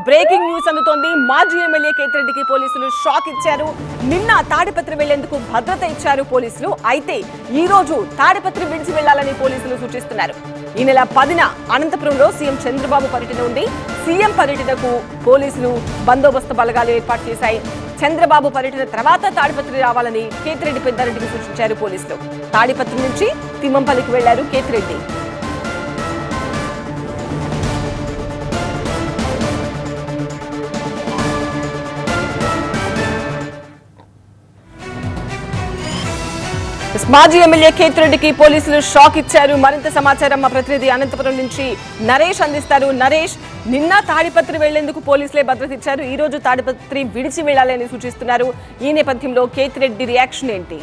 Breaking news అందుతోంది. మాజీ MLA కేతిరెడ్డికి పోలీసులు షాక్ ఇచ్చారు. నిన్న తాడిపత్రి వెళ్లేందుకు భద్రత ఇచ్చారు పోలీసులు. అయితే ఈ రోజు తాడిపత్రి విడిచి వెళ్లాలని పోలీసులు సూచిస్తున్నారు. ఈ నెల 10న అనంతపురంలో సీఎం చంద్రబాబు పర్యటన ఉంది. సీఎం పర్యటనకు పోలీసులు బందోబస్తు బలగాలు ఏర్పాటు చేశాయి. చంద్రబాబు పర్యటన తర్వాత తాడిపత్రి రావాలని కేతిరెడ్డి పెద్దారెడ్డికి సూచించారు పోలీసులు. తాడిపత్రి నుంచి తిమ్మంపల్లికి వెళ్లారు కేతిరెడ్డి. మాజీ ఎమ్మెల్యే కేతిరెడ్డికి పోలీసులు షాక్ ఇచ్చారు. మరింత సమాచారం మా ప్రతినిధి అనంతపురం నుంచి నరేష్ అందిస్తారు. నరేష్, నిన్న తాడిపత్రి వెళ్లేందుకు పోలీసులే భద్రత ఇచ్చారు. ఈ రోజు తాడిపత్రి విడిచి వెళ్లాలని సూచిస్తున్నారు. ఈ నేపథ్యంలో కేతిరెడ్డి రియాక్షన్ ఏంటి?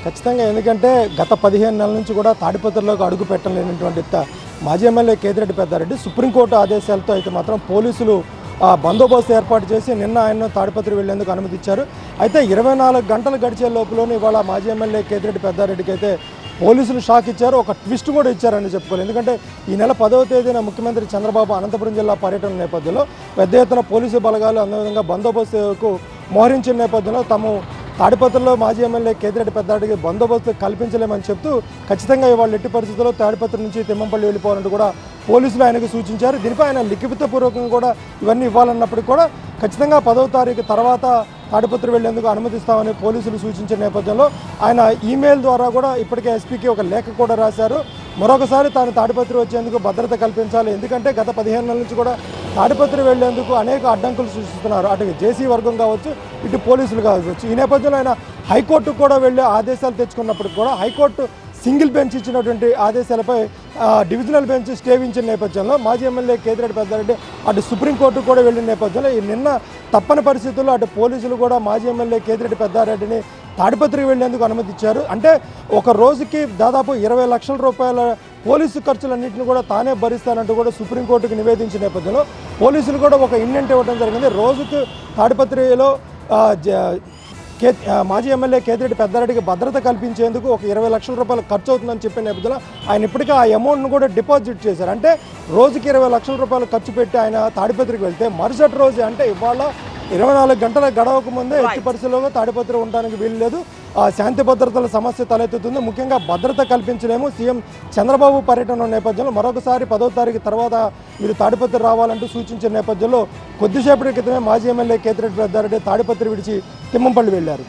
ఖచ్చితంగా, ఎందుకంటే గత 15 నెలల నుంచి కూడా తాడిపత్రిలోకి అడుగు పెట్టలేనటువంటి మాజీ ఎమ్మెల్యే కేతిరెడ్డి పెద్దారెడ్డి సుప్రీంకోర్టు ఆదేశాలతో అయితే మాత్రం పోలీసులు బందోబస్తు ఏర్పాటు చేసి నిన్న ఆయన్ను తాడిపత్రి వెళ్లేందుకు అనుమతిచ్చారు. అయితే 24 గంటలు గడిచే లోపలనే ఇవాళ మాజీ ఎమ్మెల్యే కేతిరెడ్డి పెద్దారెడ్డికి అయితే పోలీసులు షాక్ ఇచ్చారు. ఒక ట్విస్ట్ కూడా ఇచ్చారని చెప్పుకోవాలి. ఎందుకంటే ఈ నెల 10వ తేదీన ముఖ్యమంత్రి చంద్రబాబు అనంతపురం జిల్లా పర్యటన నేపథ్యంలో పెద్ద ఎత్తున పోలీసు బలగాలు అదేవిధంగా బందోబస్తుకు మోహరించిన నేపథ్యంలో తాము తాడిపత్రిలో మాజీ ఎమ్మెల్యే కేతిరెడ్డి పెద్దారెడ్డికి బందోబస్తు కల్పించలేమని చెప్తూ ఖచ్చితంగా ఇవాళ ఎట్టి పరిస్థితుల్లో తాడిపత్రి నుంచి తిమ్మంపల్లి వెళ్ళిపోవాలంటూ కూడా పోలీసులు ఆయనకు సూచించారు. దీనిపై ఆయన లిఖితపూర్వకంగా కూడా ఇవన్నీ ఇవ్వాలన్నప్పటికీ కూడా ఖచ్చితంగా 10వ తారీఖు తర్వాత తాడిపత్రి వెళ్లేందుకు అనుమతిస్తామని పోలీసులు సూచించిన నేపథ్యంలో ఆయన ఈమెయిల్ ద్వారా కూడా ఇప్పటికే ఎస్పీకి ఒక లేఖ కూడా రాశారు. మరొకసారి తాను తాడిపత్రి వచ్చేందుకు భద్రత కల్పించాలి. ఎందుకంటే గత 15 నెలల నుంచి కూడా తాడిపత్రి వెళ్లేందుకు అనేక అడ్డంకులు సృష్టిస్తున్నారు. అటు జేసీ వర్గం కావచ్చు, ఇటు పోలీసులు కావచ్చు. ఈ నేపథ్యంలో ఆయన హైకోర్టుకు కూడా వెళ్ళే ఆదేశాలు తెచ్చుకున్నప్పటికీ కూడా హైకోర్టు సింగిల్ బెంచ్ ఇచ్చినటువంటి ఆదేశాలపై డివిజనల్ బెంచ్ స్టే ఇచ్చిన నేపథ్యంలో మాజీ ఎమ్మెల్యే కేతిరెడ్డి పెద్దారెడ్డి అటు సుప్రీంకోర్టుకు కూడా వెళ్ళిన నేపథ్యంలో నిన్న తప్పని పరిస్థితుల్లో అటు పోలీసులు కూడా మాజీ ఎమ్మెల్యే కేతిరెడ్డి పెద్దారెడ్డిని తాడిపత్రికి వెళ్లేందుకు అనుమతి ఇచ్చారు. అంటే ఒక రోజుకి దాదాపు 20 లక్షల రూపాయల పోలీసు ఖర్చులన్నింటినీ కూడా తానే భరిస్తానంటూ కూడా సుప్రీంకోర్టుకు నివేదించిన నేపథ్యంలో పోలీసులు కూడా ఒక ఇండెంట్ ఇవ్వడం జరిగింది. రోజుకు తాడిపత్రిలో మాజీ ఎమ్మెల్యే కేతిరెడ్డి పెద్దారెడ్డికి భద్రత కల్పించేందుకు ఒక 20 లక్షల రూపాయలు ఖర్చు అవుతుందని చెప్పిన నేపథ్యంలో ఆయన ఇప్పటికే ఆ అమౌంట్ను కూడా డిపాజిట్ చేశారు. అంటే రోజుకి 20 లక్షల రూపాయలు ఖర్చు పెట్టి ఆయన తాడిపత్రికి వెళ్తే మరుసటి రోజు అంటే ఇవాళ 24 గంటల గడవక ముందే ఎట్టి పరిస్థితుల్లో తాడిపత్రి ఉండడానికి వీలు లేదు. శాంతి భద్రతల సమస్య తలెత్తుతుంది. ముఖ్యంగా భద్రత కల్పించలేము. సీఎం చంద్రబాబు పర్యటన నేపథ్యంలో మరొకసారి 10వ తారీఖు తర్వాత మీరు తాడిపత్రి రావాలంటూ సూచించిన నేపథ్యంలో కొద్దిసేపటి క్రితమే మాజీ ఎమ్మెల్యే కేతిరెడ్డి పెద్దారెడ్డి తాడిపత్రి విడిచి తిమ్మంపల్లి వెళ్లారు.